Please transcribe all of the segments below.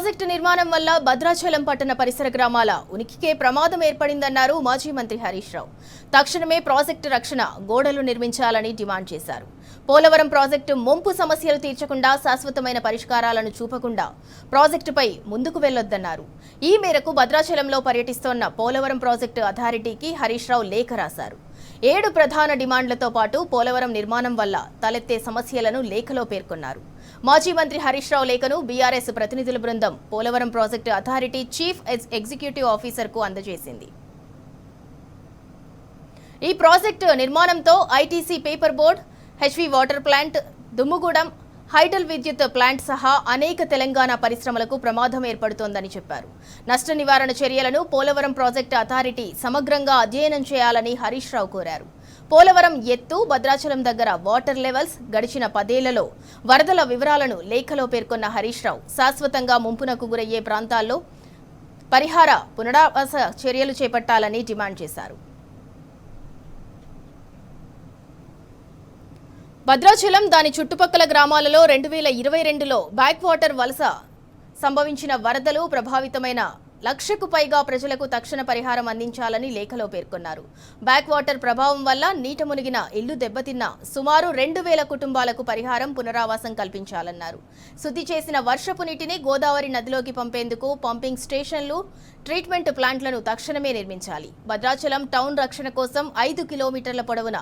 Project నిర్మాణం వల్ల భద్రాచలం పట్టణ పరిసర గ్రామాల ఉనికికే ప్రమాదం ఏర్పడిందన్నారు మాజీ మంత్రి హరీష్ రావు. తక్షణమే ప్రాజెక్టు రక్షణ గోడలు నిర్మించాలని డిమాండ్ చేశారు. పోలవరం ప్రాజెక్టు ముంపు సమస్యలు తీర్చకుండా శాశ్వతమైన పరిష్కారాలను చూపకుండా ప్రాజెక్టుపై ముందుకు వెళ్లొద్దన్నారు. ఈ మేరకు భద్రాచలంలో పర్యటిస్తోన్న పోలవరం ప్రాజెక్టు అథారిటీకి హరీష్ రావు లేఖ రాశారు. 7 ప్రధాన డిమాండ్లతో పాటు పోలవరం నిర్మాణం వల్ల తలెత్తే సమస్యలను లేఖలో పేర్కొన్నారు. మాజీ మంత్రి హరీష్ రావు లేఖను బీఆర్ఎస్ ప్రతినిధుల బృందం Polavaram project authority chief executive ఆఫీసర్కు అందజేసింది. ఈ ప్రాజెక్టు నిర్మాణంతో ITC paper board, heavy water plant, Dummugudem hydel విద్యుత్ ప్లాంట్ సహా అనేక తెలంగాణ పరిశ్రమలకు ప్రమాదం ఏర్పడుతోందని చెప్పారు. నష్ట నివారణ చర్యలను పోలవరం ప్రాజెక్టు అథారిటీ సమగ్రంగా అధ్యయనం చేయాలని హరీష్ రావు కోరారు. పోలవరం ఎత్తు, భద్రాచలం దగ్గర వాటర్ లెవెల్స్, గడిచిన 10 ఏళ్లలో వరదల వివరాలను లేఖలో పేర్కొన్న హరీష్ రావు శాశ్వతంగా ముంపునకు గురయ్యే ప్రాంతాల్లో పరిహార పునరావాస చర్యలు చేపట్టాలని డిమాండ్ చేశారు. భద్రాచలం దాని చుట్టుపక్కల గ్రామాలలో 2022లో బ్యాక్ వాటర్ వలస సంభవించిన వరదలు ప్రభావితమైన 1,00,000కు పైగా ప్రజలకు తక్షణ పరిహారం అందించాలని లేఖలో పేర్కొన్నారు. బ్యాక్ వాటర్ ప్రభావం వల్ల నీట మునిగిన ఇల్లు దెబ్బతిన్న సుమారు 2,000 కుటుంబాలకు పరిహారం పునరావాసం కల్పించాలన్నారు. శుద్ధి చేసిన వర్షపు నీటిని గోదావరి నదిలోకి పంపేందుకు పంపింగ్ స్టేషన్లు, ట్రీట్మెంట్ ప్లాంట్లను తక్షణమే నిర్మించాలి. భద్రాచలం టౌన్ రక్షణ కోసం 5 కిలోమీటర్ల పొడవున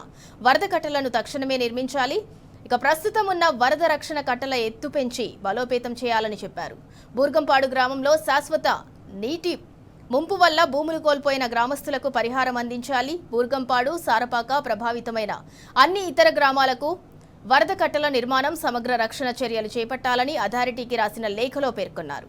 వరద కట్టలను తక్షణమే నిర్మించాలి. ఇక ప్రస్తుతం ఉన్న వరద రక్షణ కట్టల ఎత్తు పెంచి బలోపేతం చేయాలని చెప్పారు. బూర్గంపాడు గ్రామంలో శాశ్వత నీటి ముంపు వల్ల భూములు కోల్పోయిన గ్రామస్తులకు పరిహారం అందించాలి. బూర్గంపాడు, సారపాక ప్రభావితమైన అన్ని ఇతర గ్రామాలకు వరద కట్టల నిర్మాణం, సమగ్ర రక్షణ చర్యలు చేపట్టాలని అథారిటీకి రాసిన లేఖలో పేర్కొన్నారు.